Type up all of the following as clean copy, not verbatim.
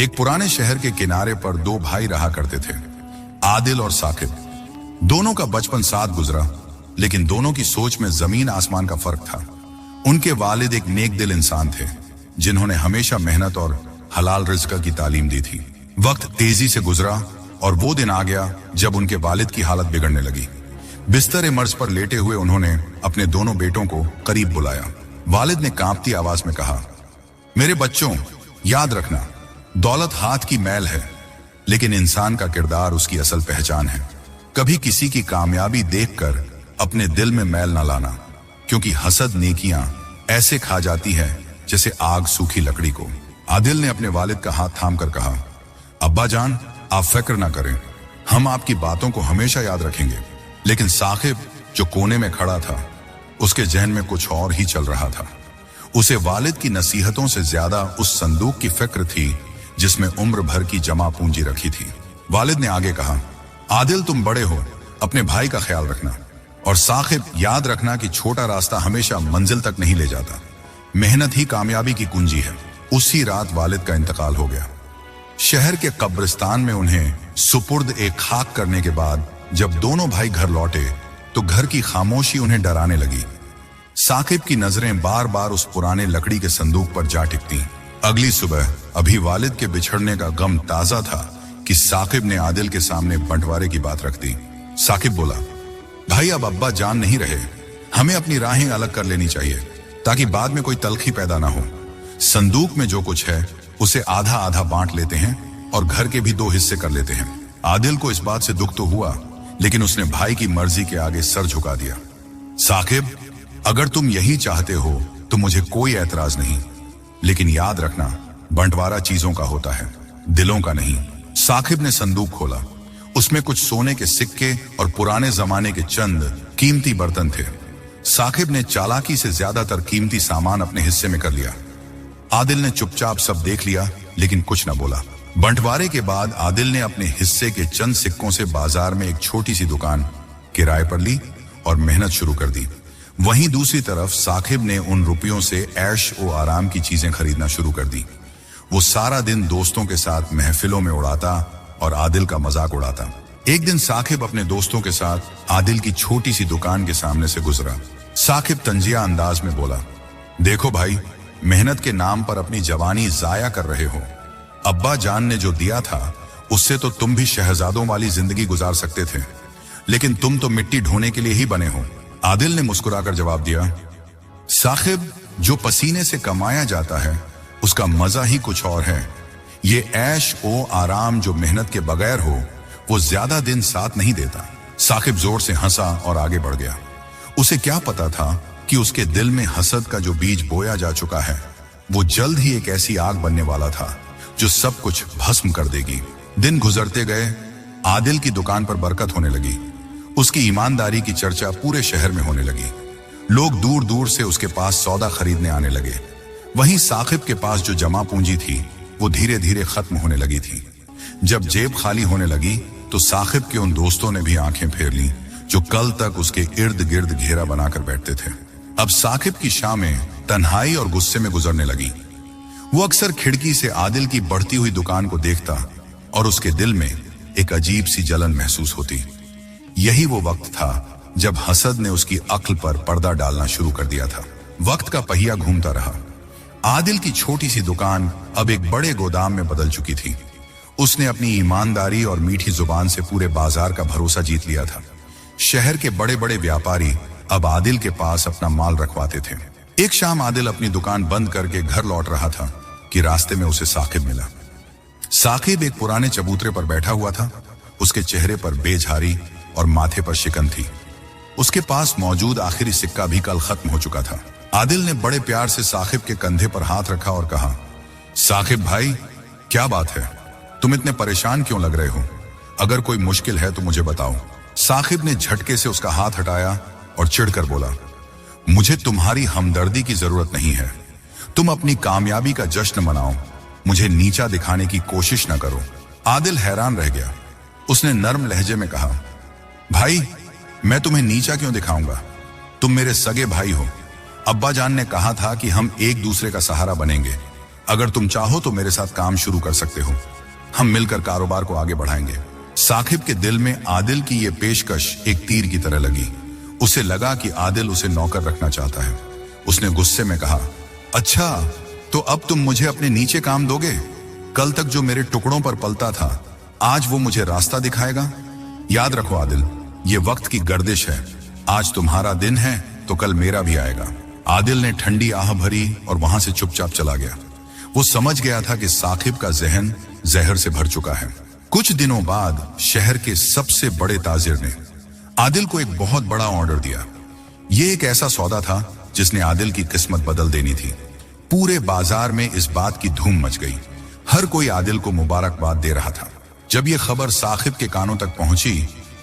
एक पुराने शहर के किनारे पर दो भाई रहा करते थे, आदिल और साकिब। दोनों का बचपन साथ गुजरा, लेकिन दोनों की सोच में जमीन आसमान का फर्क था। उनके वालिद एक नेक दिल इंसान थे, जिन्होंने हमेशा मेहनत और हलाल रिज़्क की तालीम दी थी। वक्त तेजी से गुजरा और वो दिन आ गया जब उनके वालिद की हालत बिगड़ने लगी। बिस्तर मर्ज पर लेटे हुए उन्होंने अपने दोनों बेटों को करीब बुलाया। वालिद ने कांपती आवाज में कहा, मेरे बच्चों, याद रखना, दौलत हाथ की मैल है, लेकिन इंसान का किरदार उसकी असल पहचान है। कभी किसी की कामयाबी देखकर अपने दिल में मैल ना लाना, क्योंकि हसद नेकियां ऐसे खा जाती है जैसे आग सूखी लकड़ी को। आदिल ने अपने वालिद का हाथ थाम कर कहा, अब्बा जान, आप फिक्र ना करें, हम आपकी बातों को हमेशा याद रखेंगे। लेकिन साकिब, जो कोने में खड़ा था, उसके जहन में कुछ और ही चल रहा था। उसे वालिद की नसीहतों से ज्यादा उस संदूक की फिक्र थी जिसमें उम्र भर की जमा पूंजी रखी थी। वालिद ने आगे कहा, आदिल, तुम बड़े हो, अपने भाई का ख्याल रखना, और साकिब, याद रखना कि छोटा रास्ता हमेशा मंजिल तक नहीं ले जाता, मेहनत ही कामयाबी की कुंजी है। उसी रात वालिद का इंतकाल हो गया। शहर के कब्रिस्तान में उन्हें सुपुर्द एक खाक करने के बाद जब दोनों भाई घर लौटे तो घर की खामोशी उन्हें डराने लगी। साकिब की नजरें बार बार उस पुराने लकड़ी के संदूक पर जा टिकती। अगली सुबह अभी वालिद के बिछड़ने का गम ताजा था कि साकिब ने आदिल के सामने बंटवारे की बात रख दी। साकिब बोला, भाई, अब अब्बा जान नहीं रहे, हमें अपनी राहें अलग कर लेनी चाहिए ताकि बाद में कोई तलखी पैदा ना हो। संदूक में जो कुछ है उसे आधा आधा बांट लेते हैं और घर के भी 2 हिस्से कर लेते हैं। आदिल को इस बात से दुख तो हुआ, लेकिन उसने भाई की मर्जी के आगे सर झुका दिया। साकिब, अगर तुम यही चाहते हो तो मुझे कोई एतराज नहीं, लेकिन याद रखना, बंटवारा चीजों का होता है, दिलों का नहीं। साकिब ने संदूक खोला। उसमें कुछ सोने के सिक्के और पुराने जमाने के चंद कीमती बर्तन थे। साकिब ने चालाकी से ज्यादातर कीमती सामान अपने हिस्से में कर लिया। आदिल ने चुपचाप सब देख लिया, लेकिन कुछ न बोला। बंटवारे के बाद आदिल ने अपने हिस्से के चंद सिक्कों से बाजार में एक छोटी सी दुकान किराए पर ली और मेहनत शुरू कर दी। वहीं दूसरी तरफ साकिब ने उन रुपयों से ऐश व आराम की चीजें खरीदना शुरू कर दी। वो सारा दिन दोस्तों के साथ महफिलों में उड़ाता और आदिल का मजाक उड़ाता। एक दिन साकिब अपने दोस्तों के साथ आदिल की छोटी सी दुकान के सामने से गुजरा। साकिब तंजिया अंदाज में बोला, देखो भाई, मेहनत के नाम पर अपनी जवानी जाया कर रहे हो। अब्बा जान ने जो दिया था उससे तो तुम भी शहजादों वाली जिंदगी गुजार सकते थे, लेकिन तुम तो मिट्टी ढोने के लिए ही बने हो। आदिल ने मुस्कुराकर जवाब दिया, साकिब, जो पसीने से कमाया जाता है उसका मजा ही कुछ और है। ये ऐश ओ आराम जो मेहनत के बगैर हो, वो ज्यादा दिन साथ नहीं देता। साकिब जोर से हंसा और आगे बढ़ गया। उसे क्या पता था कि उसके दिल में हसद का जो बीज बोया जा चुका है, वो जल्द ही एक ऐसी आग बनने वाला था जो सब कुछ भस्म कर देगी। दिन गुजरते गए, आदिल की दुकान पर बरकत होने लगी। उसकी ईमानदारी की चर्चा पूरे शहर में होने लगी। लोग दूर दूर से उसके पास सौदा खरीदने आने लगे। वहीं साकिब के पास जो जमा पूंजी थी वो धीरे धीरे खत्म होने लगी थी। जब जेब खाली होने लगी तो साकिब के उन दोस्तों ने भी आंखें फेर ली जो कल तक उसके इर्द गिर्द घेरा बनाकर बैठते थे। अब साकिब की शामें तन्हाई और गुस्से में गुजरने लगी। वो अक्सर खिड़की से आदिल की बढ़ती हुई दुकान को देखता और उसके दिल में एक अजीब सी जलन महसूस होती। यही वो वक्त था जब हसद ने उसकी अक्ल पर पर्दा डालना शुरू कर दिया था। वक्त का पहिया घूमता रहा। आदिल की छोटी सी दुकान अब एक बड़े गोदाम में बदल चुकी थी। उसने अपनी ईमानदारी और मीठी जुबान से पूरे बाजार का भरोसा जीत लिया था। शहर के बड़े बड़े व्यापारी अब आदिल के पास अपना माल रखवाते थे। एक शाम आदिल अपनी दुकान बंद करके घर लौट रहा था कि रास्ते में उसे साकिब मिला। साकिब एक पुराने चबूतरे पर बैठा हुआ था। उसके चेहरे पर बेझारी और माथे पर शिकन थी। उसके पास मौजूद आखिरी सिक्का भी कल खत्म हो चुका था। आदिल ने बड़े प्यार से साकिब के कंधे पर हाथ रखा और कहा, साकिब भाई, क्या बात है, तुम इतने परेशान क्यों लग रहे हो? अगर कोई मुश्किल है तो मुझे बताओ। साकिब ने झटके से उसका हाथ हटाया और चिढ़कर बोला, मुझे तुम्हारी हमदर्दी की जरूरत नहीं है। तुम अपनी कामयाबी का जश्न मनाओ, मुझे नीचा दिखाने की कोशिश न करो। आदिल हैरान रह गया। उसने नर्म लहजे में कहा, भाई, मैं तुम्हें नीचा क्यों दिखाऊंगा? तुम मेरे सगे भाई हो। अब्बा जान ने कहा था कि हम एक दूसरे का सहारा बनेंगे। अगर तुम चाहो तो मेरे साथ काम शुरू कर सकते हो, हम मिलकर कारोबार को आगे बढ़ाएंगे। साकिब के दिल में आदिल की यह पेशकश एक तीर की तरह लगी। उसे लगा कि आदिल उसे नौकर रखना चाहता है। उसने गुस्से में कहा, अच्छा तो अब तुम मुझे अपने नीचे काम दोगे? कल तक जो मेरे टुकड़ों पर पलता था, आज वो मुझे रास्ता दिखाएगा? याद रखो आदिल, ये वक्त की गर्दिश है। आज तुम्हारा दिन है तो कल मेरा भी आएगा। आदिल ने ठंडी आह भरी और वहां से चुपचाप चला गया। वो समझ गया था कि साकिब का जहन जहर से भर चुका है। कुछ दिनों बाद शहर के सबसे बड़े ताजिर ने आदिल को एक बहुत बड़ा ऑर्डर दिया। ये एक ऐसा सौदा था जिसने आदिल की किस्मत बदल देनी थी। पूरे बाजार में इस बात की धूम मच गई। हर कोई आदिल को मुबारकबाद दे रहा था। जब यह खबर साकिब के कानों तक पहुंची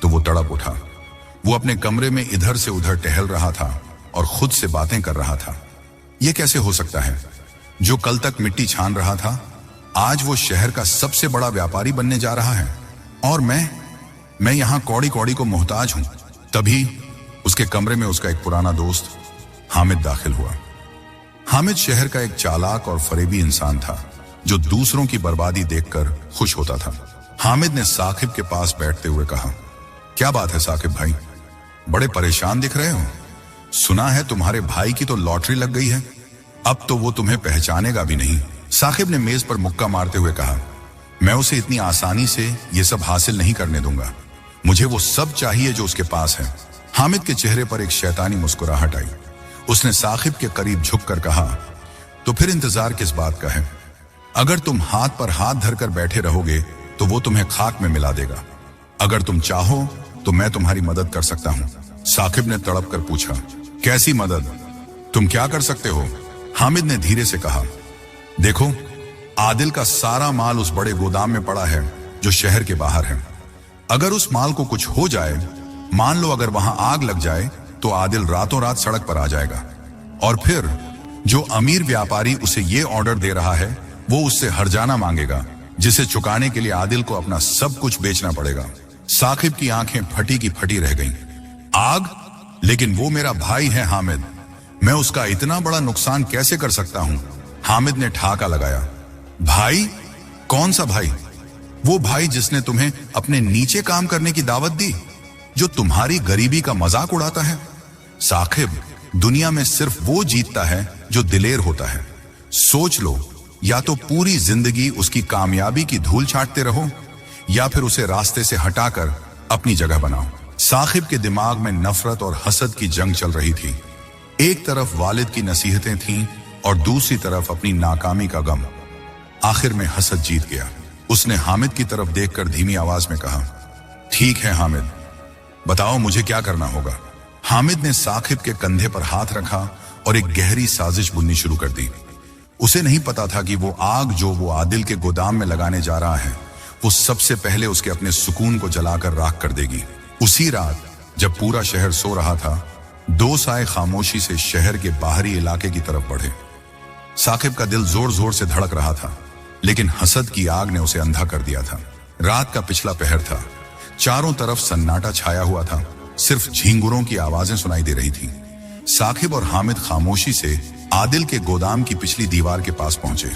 तो वो तड़प उठा। वो अपने कमरे में इधर से उधर टहल रहा था और खुद से बातें कर रहा था। यह कैसे हो सकता है? जो कल तक मिट्टी छान रहा था, आज वो शहर का सबसे बड़ा व्यापारी बनने जा रहा है, और मैं यहां कौड़ी कौड़ी को मोहताज हूं। तभी उसके कमरे में उसका एक पुराना दोस्त हामिद दाखिल हुआ। हामिद शहर का एक चालाक और फरेबी इंसान था जो दूसरों की बर्बादी देखकर खुश होता था। हामिद ने साकिब के पास बैठते हुए कहा, क्या बात है साकिब भाई, बड़े परेशान दिख रहे हो? सुना है तुम्हारे भाई की तो लॉटरी लग गई है, अब तो वो तुम्हें पहचानेगा भी नहीं। साकिब ने मेज पर मुक्का मारते हुए कहा, मैं उसे इतनी आसानी से ये सब हासिल नहीं करने दूंगा। मुझे वो सब चाहिए जो उसके पास है। हामिद के चेहरे पर एक शैतानी मुस्कुराहट आई। उसने साकिब के करीब झुककर कहा, तो फिर इंतजार किस बात का है? अगर तुम हाथ पर हाथ धरकर बैठे रहोगे तो वो तुम्हें खाक में मिला देगा। अगर तुम चाहो तो मैं तुम्हारी मदद कर सकता हूं। साकिब ने तड़प कर पूछा, कैसी मदद? तुम क्या कर सकते हो? हामिद ने धीरे से कहा, देखो आदिल का सारा माल उस बड़े गोदाम में पड़ा है जो शहर के बाहर है। अगर उस माल को कुछ हो जाए, मान लो अगर वहां आग लग जाए, तो आदिल रातों रात सड़क पर आ जाएगा। और फिर जो अमीर व्यापारी उसे ये ऑर्डर दे रहा है, वो उससे हर्जाना मांगेगा, जिसे चुकाने के लिए आदिल को अपना सब कुछ बेचना पड़ेगा। साकिब की आंखें फटी की फटी रह गईं। आग? लेकिन वो मेरा भाई है हामिद, मैं उसका इतना बड़ा नुकसान कैसे कर सकता हूं? हामिद ने ठाका लगाया, भाई? कौन सा भाई? वो भाई जिसने तुम्हें अपने नीचे काम करने की दावत दी, जो तुम्हारी गरीबी का मजाक उड़ाता है। साकिब, दुनिया में सिर्फ वो जीतता है जो दिलेर होता है। सोच लो, या तो पूरी जिंदगी उसकी कामयाबी की धूल छाटते रहो, या फिर उसे रास्ते से हटाकर अपनी जगह बनाओ। साकिब के दिमाग में नफरत और हसद की जंग चल रही थी। एक तरफ वालिद की नसीहतें थीं और दूसरी तरफ अपनी नाकामी का गम। आखिर में हसद जीत गया। उसने हामिद की तरफ देखकर धीमी आवाज में कहा, ठीक है हामिद, बताओ मुझे क्या करना होगा। हामिद ने साकिब के कंधे पर हाथ रखा और एक गहरी साजिश बुननी शुरू कर दी। उसे नहीं पता था कि वो आग जो वो आदिल के गोदाम में लगाने जा रहा है, वो सबसे पहले उसके अपने सुकून को जलाकर राख कर देगी। उसी रात जब पूरा शहर सो रहा था, दो साए खामोशी से शहर के बाहरी इलाके की तरफ बढ़े। साकिब का दिल जोर जोर से धड़क रहा था, लेकिन हसद की आग ने उसे अंधा कर दिया था। रात का पिछला पहर था। चारों तरफ सन्नाटा छाया हुआ था। सिर्फ झींगुरों की आवाजें सुनाई दे रही थी। साकिब और हामिद खामोशी से आदिल के गोदाम की पिछली दीवार के पास पहुंचे।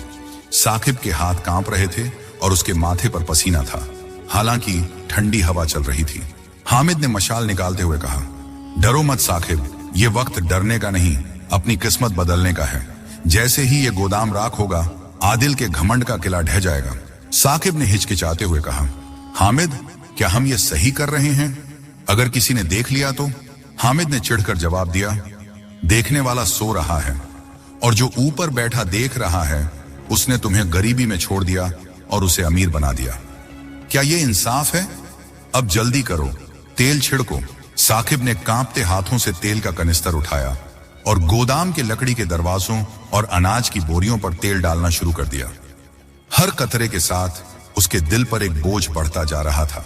साकिब के हाथ कांप रहे थे और उसके माथे पर पसीना था। हालांकि ठंडी हवा चल रही थी। हामिद ने मशाल निकालते हुए कहा, डरो मत साकिब, ये वक्त डरने का नहीं, अपनी किस्मत बदलने का है। जैसे ही ये गोदाम राख होगा, आदिल के घमंड का किला ढह जाएगा। साकिब ने हिचकिचाते हुए कहा, हामिद, क्या हम ये सही कर रहे हैं? अगर किसी ने देख लिया तो? हामिद ने चिढ़कर जवाब दिया, देखने वाला सो रहा है और जो ऊपर बैठा देख रहा है, उसने तुम्हें गरीबी में छोड़ दिया और उसे अमीर बना दिया। क्या ये इंसाफ है? अब जल्दी करो, तेल छिड़को। साकिब ने कांपते हाथों से तेल का कनिस्तर उठाया और गोदाम के लकड़ी के दरवाजों और अनाज की बोरियों पर तेल डालना शुरू कर दिया। हर कतरे के साथ उसके दिल पर एक बोझ बढ़ता जा रहा था,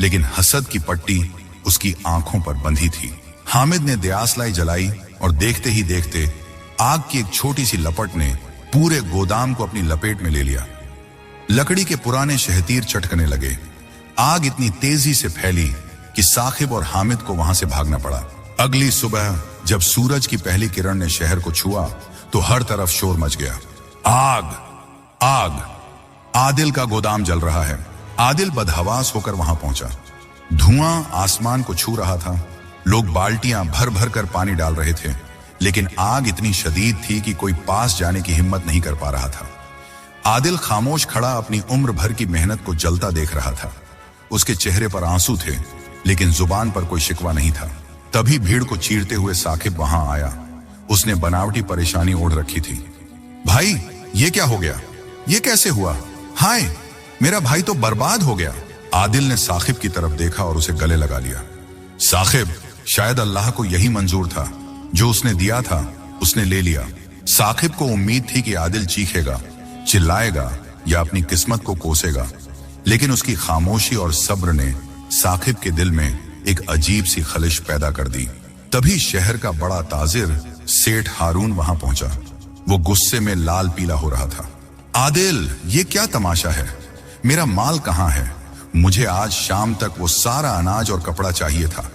लेकिन हसद की पट्टी उसकी आंखों पर बंधी थी। हामिद ने दियासलाई जलाई और देखते ही देखते आग की एक छोटी सी लपट ने पूरे गोदाम को अपनी लपेट में ले लिया। लकड़ी के पुराने शहतीर चटकने लगे। आग इतनी तेजी से फैली कि साकिब और हामिद को वहां से भागना पड़ा। अगली सुबह जब सूरज की पहली किरण ने शहर को छुआ तो हर तरफ शोर मच गया। आग, आग। आदिल का गोदाम जल रहा है। आदिल बदहवास होकर वहां पहुंचा। धुआं आसमान को छू रहा था। लोग बाल्टियां भर भर कर पानी डाल रहे थे, लेकिन आग इतनी शदीद थी कि कोई पास जाने की हिम्मत नहीं कर पा रहा था। आदिल खामोश खड़ा अपनी उम्र भर की मेहनत को जलता देख रहा था। उसके चेहरे पर आंसू थे, लेकिन जुबान पर कोई शिकवा नहीं था। तभी भीड़ को चीरते हुए साकिब वहां आया। उसने बनावटी परेशानी ओढ़ रखी थी। भाई, ये क्या हो गया? ये कैसे हुआ? हाय, मेरा भाई तो बर्बाद हो गया। आदिल ने साकिब की तरफ देखा और उसे गले लगा लिया। साकिब, शायद अल्लाह को यही मंजूर था। जो उसने दिया था उसने ले लिया। साकिब को उम्मीद थी कि आदिल चीखेगा, चिल्लाएगा या अपनी किस्मत को कोसेगा, लेकिन उसकी खामोशी और सब्र ने साकिब के दिल में एक अजीब सी खलिश पैदा कर दी। तभी शहर का बड़ा ताजिर सेठ हारून वहां पहुंचा। वो गुस्से में लाल पीला हो रहा था। आदिल, ये क्या तमाशा है? मेरा माल कहां है? मुझे आज शाम तक वो सारा अनाज और कपड़ा चाहिए था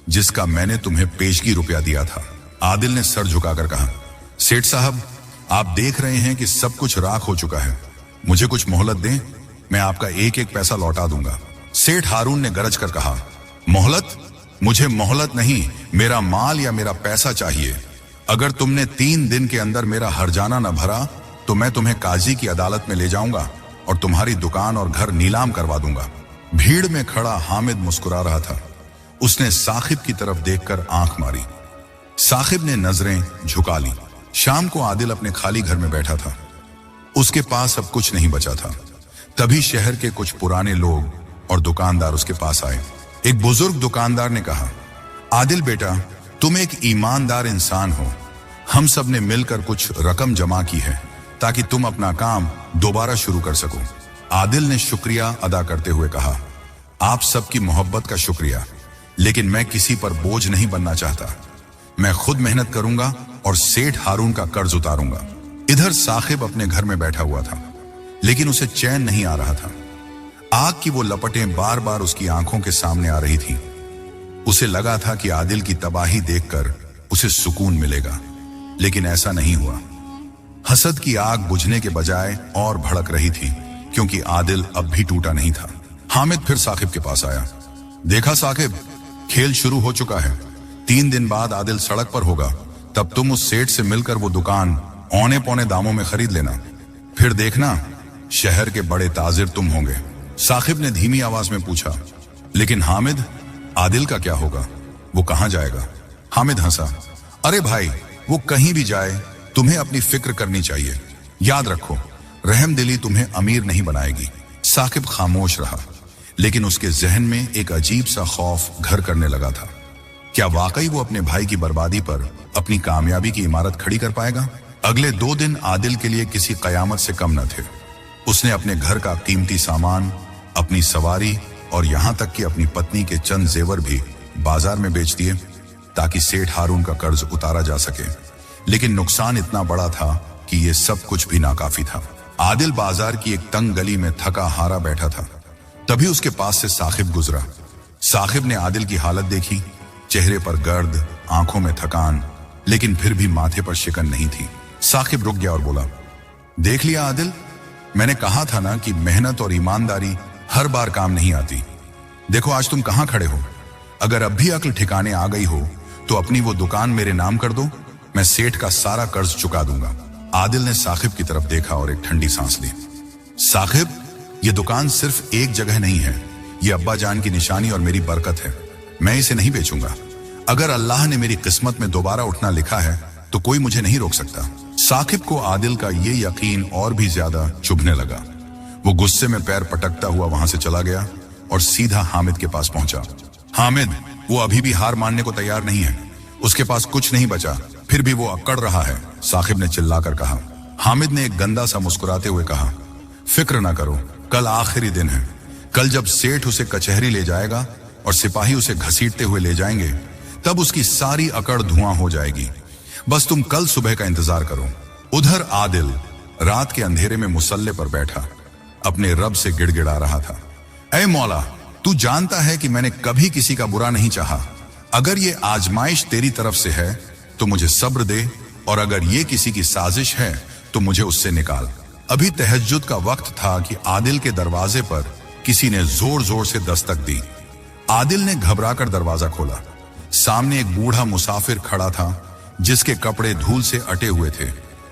जिसका मैंने तुम्हें पेशगी रुपया दिया था। आदिल ने सर झुकाकर कहा, सेठ साहब, आप देख रहे हैं कि सब कुछ राख हो चुका है। मुझे कुछ मोहलत दें, मैं आपका एक एक पैसा लौटा दूंगा। सेठ हारून ने गरज कर कहा, मोहलत? मुझे मोहलत नहीं, मेरा माल या मेरा पैसा चाहिए। अगर तुमने 3 दिन के अंदर मेरा हर्जाना न भरा तो मैं तुम्हें काजी की अदालत में ले जाऊंगा और तुम्हारी दुकान और घर नीलाम करवा दूंगा। भीड़ में खड़ा हामिद मुस्कुरा रहा था। उसने साकिब की तरफ देखकर आंख मारी। साकिब ने नजरें झुका ली। शाम को आदिल अपने खाली घर में बैठा था। उसके पास अब कुछ नहीं बचा था। तभी शहर के कुछ पुराने लोग और दुकानदार उसके पास आए। एक बुजुर्ग दुकानदार ने कहा, आदिल बेटा, तुम एक ईमानदार इंसान हो। हम सब ने मिलकर कुछ रकम जमा की है ताकि तुम अपना काम दोबारा शुरू कर सको। आदिल ने शुक्रिया अदा करते हुए कहा, आप सबकी मोहब्बत का शुक्रिया, लेकिन मैं किसी पर बोझ नहीं बनना चाहता। मैं खुद मेहनत करूंगा और सेठ हारून का कर्ज उतारूंगा। इधर साकिब अपने घर में बैठा हुआ था, लेकिन उसे चैन नहीं आ रहा था। आग की वो लपटें बार बार उसकी आंखों के सामने आ रही थी। उसे लगा था कि आदिल की तबाही देखकर उसे सुकून मिलेगा, लेकिन ऐसा नहीं हुआ। हसद की आग बुझने के बजाय और भड़क रही थी, क्योंकि आदिल अब भी टूटा नहीं था। हामिद फिर साकिब के पास आया। देखा साकिब, खेल शुरू हो चुका है। 3 दिन बाद आदिल सड़क पर होगा। तब तुम उस सेठ से मिलकर वो दुकान औने पौने दामों में खरीद लेना। फिर देखना, शहर के बड़े ताजिर तुम होंगे। साकिब ने धीमी आवाज में पूछा, लेकिन हामिद, आदिल का क्या होगा? वो कहां जाएगा? हामिद हंसा, अरे भाई, वो कहीं भी जाए, तुम्हें अपनी फिक्र करनी चाहिए। याद रखो, रहमदिली तुम्हें अमीर नहीं बनाएगी। साकिब खामोश रहा, लेकिन उसके जहन में एक अजीब सा खौफ घर करने लगा था। क्या वाकई वो अपने भाई की बर्बादी पर अपनी कामयाबी की इमारत खड़ी कर पाएगा? अगले 2 दिन आदिल के लिए किसी कयामत से कम न थे। उसने अपने घर का कीमती सामान, अपनी सवारी और यहां तक कि अपनी पत्नी के चंद जेवर भी बाजार में बेच दिए ताकि सेठ हारून का कर्ज उतारा जा सके। लेकिन नुकसान इतना बड़ा था कि यह सब कुछ भी नाकाफी था। आदिल बाजार की एक तंग गली में थका हारा बैठा था। तभी उसके पास से साकिब गुजरा। साकिब ने आदिल की हालत देखी। चेहरे पर गर्द, आंखों में थकान, लेकिन फिर भी माथे पर शिकन नहीं थी। साकिब रुक गया और बोला, देख लिया आदिल, मैंने कहा था ना कि मेहनत और ईमानदारी हर बार काम नहीं आती। देखो आज तुम कहां खड़े हो। अगर अब भी अक्ल ठिकाने आ गई हो तो अपनी वो दुकान मेरे नाम कर दो, मैं सेठ का सारा कर्ज चुका दूंगा। आदिल ने साकिब की तरफ देखा और एक ठंडी सांस ली। साकिब, ये दुकान सिर्फ एक जगह नहीं है, ये अब्बा जान की निशानी और मेरी बरकत है। मैं इसे नहीं बेचूंगा। अगर अल्लाह ने मेरी किस्मत में दोबारा उठना लिखा है तो कोई मुझे नहीं रोक सकता। साकिब को आदिल का ये यकीन और भी ज्यादा चुभने लगा। वो गुस्से में पैर पटकता हुआ वहां से चला गया और सीधा हामिद के पास पहुंचा। हामिद, वो अभी भी हार मानने को तैयार नहीं है। उसके पास कुछ नहीं बचा, फिर भी वो अकड़ रहा है, साकिब ने चिल्लाकर कहा। हामिद ने एक गंदा सा मुस्कुराते हुए कहा, फिक्र ना करो, कल आखिरी दिन है। कल जब सेठ उसे कचहरी ले जाएगा और सिपाही उसे घसीटते हुए ले जाएंगे, तब उसकी सारी अकड़ धुआं हो जाएगी। बस तुम कल सुबह का इंतजार करो। उधर आदिल रात के अंधेरे में मुसल्ले पर बैठा अपने रब से गिड़गिड़ा रहा था। ऐ मौला, तू जानता है कि मैंने कभी किसी का बुरा नहीं चाहा। अगर ये आजमाइश तेरी तरफ से है तो मुझे सब्र दे, और अगर ये किसी की साजिश है तो मुझे उससे निकाल। अभी तहज्जुद का वक्त था कि आदिल के दरवाजे पर किसी ने जोर जोर से दस्तक दी। आदिल ने घबराकर दरवाजा खोला। सामने एक बूढ़ा मुसाफिर खड़ा था जिसके कपड़े धूल से अटे हुए थे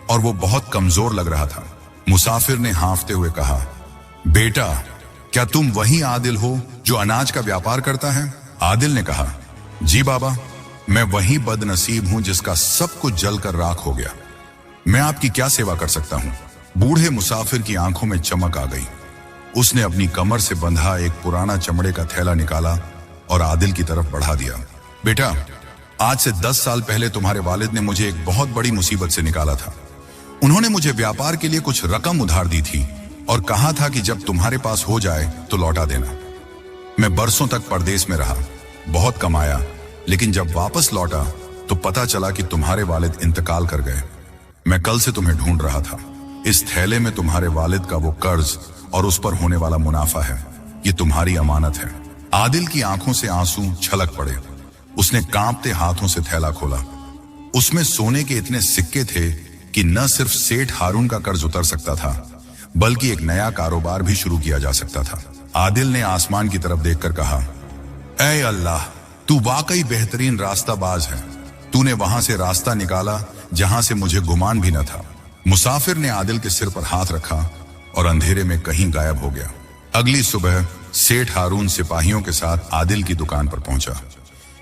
और वो बहुत कमजोर लग रहा था। मुसाफिर ने हांफते हुए कहा, बेटा, क्या तुम वही आदिल हो जो अनाज का व्यापार करता है? आदिल ने कहा, जी बाबा, मैं वही बदनसीब हूं जिसका सब कुछ जलकर राख हो गया। मैं आपकी क्या सेवा कर सकता हूं? बूढ़े मुसाफिर की आंखों में चमक आ गई। उसने अपनी कमर से बंधा एक पुराना चमड़े का थैला निकाला और आदिल की तरफ बढ़ा दिया। बेटा, आज से 10 साल पहले तुम्हारे वालिद ने मुझे एक बहुत बड़ी मुसीबत से निकाला था। उन्होंने मुझे व्यापार के लिए कुछ रकम उधार दी थी और कहा था कि जब तुम्हारे पास हो जाए तो लौटा देना। मैं बरसों तक परदेश में रहा, बहुत कमाया, लेकिन जब वापस लौटा तो पता चला कि तुम्हारे वालिद इंतकाल कर गए। मैं कल से तुम्हें ढूंढ रहा था। इस थैले में तुम्हारे वालिद का वो कर्ज और उस पर होने वाला मुनाफा है। ये तुम्हारी अमानत है। आदिल की आंखों से आंसू छलक पड़े। उसने कांपते हाथों से थैला खोला। उसमें सोने के इतने सिक्के थे कि न सिर्फ सेठ हारून का कर्ज उतर सकता था, बल्कि एक नया कारोबार भी शुरू किया जा सकता था। आदिल ने आसमान की तरफ देखकर कहा, ऐ अल्लाह, तू वाकई बेहतरीन रास्ताबाज है। तूने वहां से रास्ता निकाला जहां से मुझे गुमान भी न था। मुसाफिर ने आदिल के सिर पर हाथ रखा और अंधेरे में कहीं गायब हो गया। अगली सुबह सेठ हारून सिपाहियों के साथ आदिल की दुकान पर पहुंचा।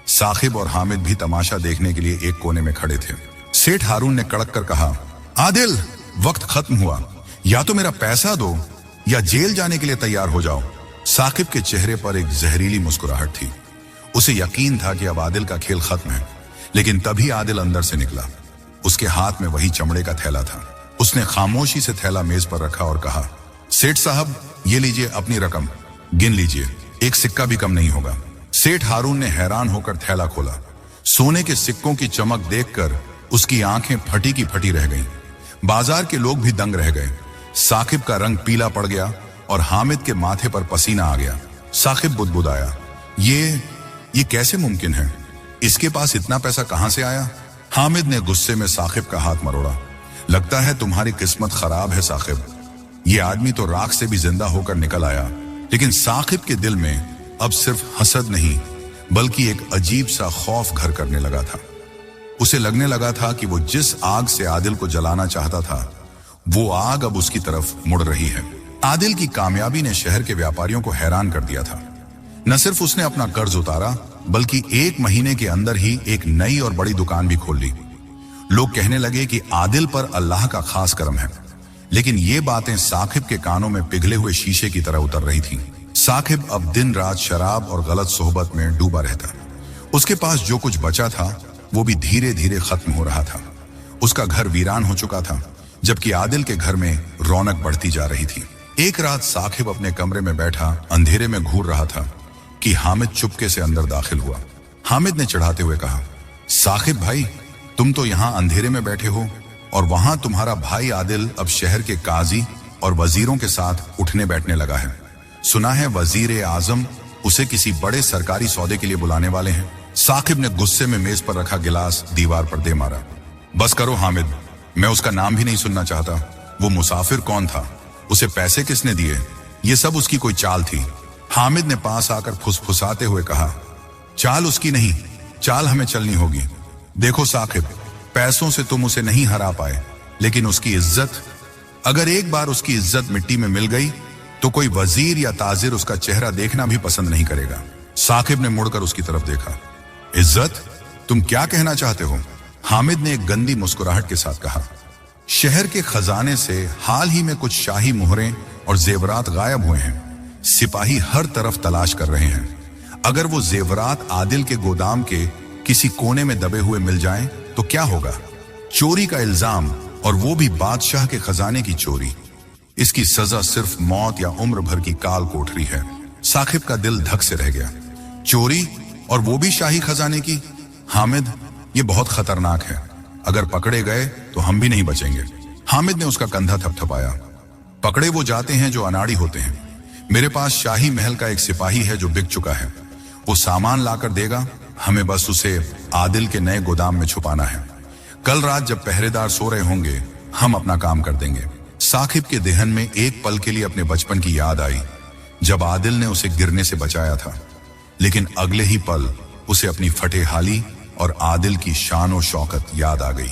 साकिब और हामिद भी तमाशा देखने के लिए एक कोने में खड़े थे। सेठ हारून ने कड़क कर कहा, आदिल, वक्त खत्म हुआ। या तो मेरा पैसा दो या जेल जाने के लिए तैयार हो जाओ। साकिब के चेहरे पर एक जहरीली मुस्कुराहट थी। उसे यकीन था कि अब आदिल का खेल खत्म है, लेकिन तभी आदिल अंदर से निकला। उसके हाथ में वही चमड़े का थैला था। उसने खामोशी से थैला मेज पर रखा और कहा, सेठ साहब, ये लीजिए अपनी रकम, गिन लीजिए, एक सिक्का भी कम नहीं होगा। सेठ हारून ने हैरान होकर थैला खोला। सोने के सिक्कों की चमक देखकर उसकी आंखें फटी की फटी रह गईं। बाजार के लोग भी दंग रह गए। साकिब का रंग पीला पड़ गया और हामिद के माथे पर पसीना आ गया। साकिब बुदबुदाया, ये कैसे मुमकिन है? इसके पास इतना पैसा कहां से आया? हामिद ने गुस्से में साकिब का हाथ मरोड़ा। लगता है तुम्हारी किस्मत खराब है साकिब। ये आदमी तो राख से भी जिंदा होकर निकल आया। लेकिन साकिब के दिल में अब सिर्फ हसद नहीं, बल्कि एक अजीब सा खौफ घर करने लगा था। उसे लगने लगा था कि वो जिस आग से आदिल को जलाना चाहता था, वो आग अब उसकी तरफ मुड़ रही है। आदिल की कामयाबी ने शहर के व्यापारियों को हैरान कर दिया था। न सिर्फ उसने अपना कर्ज उतारा, बल्कि 1 महीने के अंदर ही एक नई और बड़ी दुकान भी खोल ली। लोग कहने लगे कि आदिल पर अल्लाह का खास करम है। लेकिन ये बातें साकिब के कानों में पिघले हुए शीशे की तरह उतर रही थीं। साकिब अब दिन रात शराब और गलत सोहबत में डूबा रहता। उसके पास जो कुछ बचा था वो भी धीरे धीरे खत्म हो रहा था। उसका घर वीरान हो चुका था, जबकि आदिल के घर में रौनक बढ़ती जा रही थी। एक रात साकिब अपने कमरे में बैठा अंधेरे में घूर रहा था कि हामिद चुपके से अंदर दाखिल हुआ। हामिद ने चढ़ाते हुए कहा, साकिब भाई, तुम तो यहाँ अंधेरे में बैठे हो और वहां तुम्हारा भाई आदिल अब शहर के काजी और वजीरों के साथ उठने बैठने लगा है। सुना है वजीर आजम उसे किसी बड़े सरकारी सौदे के लिए बुलाने वाले हैं। साकिब ने गुस्से में मेज पर रखा गिलास दीवार पर दे मारा। बस करो हामिद, मैं उसका नाम भी नहीं सुनना चाहता। वो मुसाफिर कौन था? उसे पैसे किसने दिए? ये सब उसकी कोई चाल थी। हामिद ने पास आकर फुसफुसाते हुए कहा, चाल उसकी नहीं, चाल हमें चलनी होगी। देखो साकिब, पैसों से तुम उसे नहीं हरा पाए, लेकिन उसकी इज्जत, अगर एक बार उसकी इज्जत मिट्टी में मिल गई तो कोई वजीर या ताजिर उसका चेहरा देखना भी पसंद नहीं करेगा। साकिब ने मुड़कर उसकी तरफ देखा। इज्जत? तुम क्या कहना चाहते हो? हामिद ने एक गंदी मुस्कुराहट के साथ कहा, शहर के खजाने से हाल ही में कुछ शाही मुहरें और जेवरात गायब हुए हैं। सिपाही हर तरफ तलाश कर रहे हैं। अगर वो जेवरात आदिल के गोदाम के किसी कोने में दबे हुए मिल जाएं तो क्या होगा? चोरी का इल्जाम, और वो भी बादशाह के खजाने की चोरी। इसकी सजा सिर्फ मौत या उम्र भर की काल कोठरी है। साकिब का दिल धक से रह गया। चोरी, और वो भी शाही खजाने की? हामिद, ये बहुत खतरनाक है। अगर पकड़े गए तो हम भी नहीं बचेंगे। हामिद ने उसका कंधा थपथपाया। पकड़े वो जाते हैं जो अनाड़ी होते हैं। मेरे पास शाही महल का एक सिपाही है जो बिक चुका है। वो सामान लाकर देगा, हमें बस उसे आदिल के नए गोदाम में छुपाना है। कल रात जब पहरेदार सो रहे होंगे, हम अपना काम कर देंगे। साकिब के देहन में एक पल के लिए अपने बचपन की याद आई जब आदिल ने उसे गिरने से बचाया था, लेकिन अगले ही पल उसे अपनी फटेहाली और आदिल की शान और शौकत याद आ गई।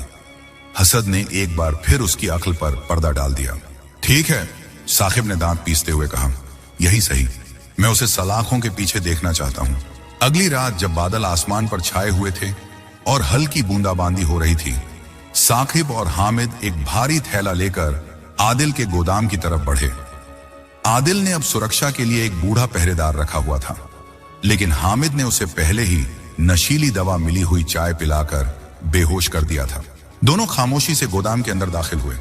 हसद ने एक बार फिर उसकी अक्ल पर पर्दा डाल दिया। ठीक है, साकिब ने दांत पीसते हुए कहा, यही सही, मैं उसे सलाखों के पीछे देखना चाहता हूं। अगली रात जब बादल आसमान पर छाए हुए थे और हल्की बूंदाबांदी हो रही थी, साकिब और हामिद एक भारी थैला लेकर आदिल के गोदाम की तरफ बढ़े। आदिल ने अब सुरक्षा के लिए एक बूढ़ा पहरेदार रखा हुआ था, लेकिन हामिद ने उसे पहले ही नशीली दवा मिली हुई चाय पिलाकर बेहोश कर दिया था। दोनों खामोशी से गोदाम के अंदर दाखिल हुए।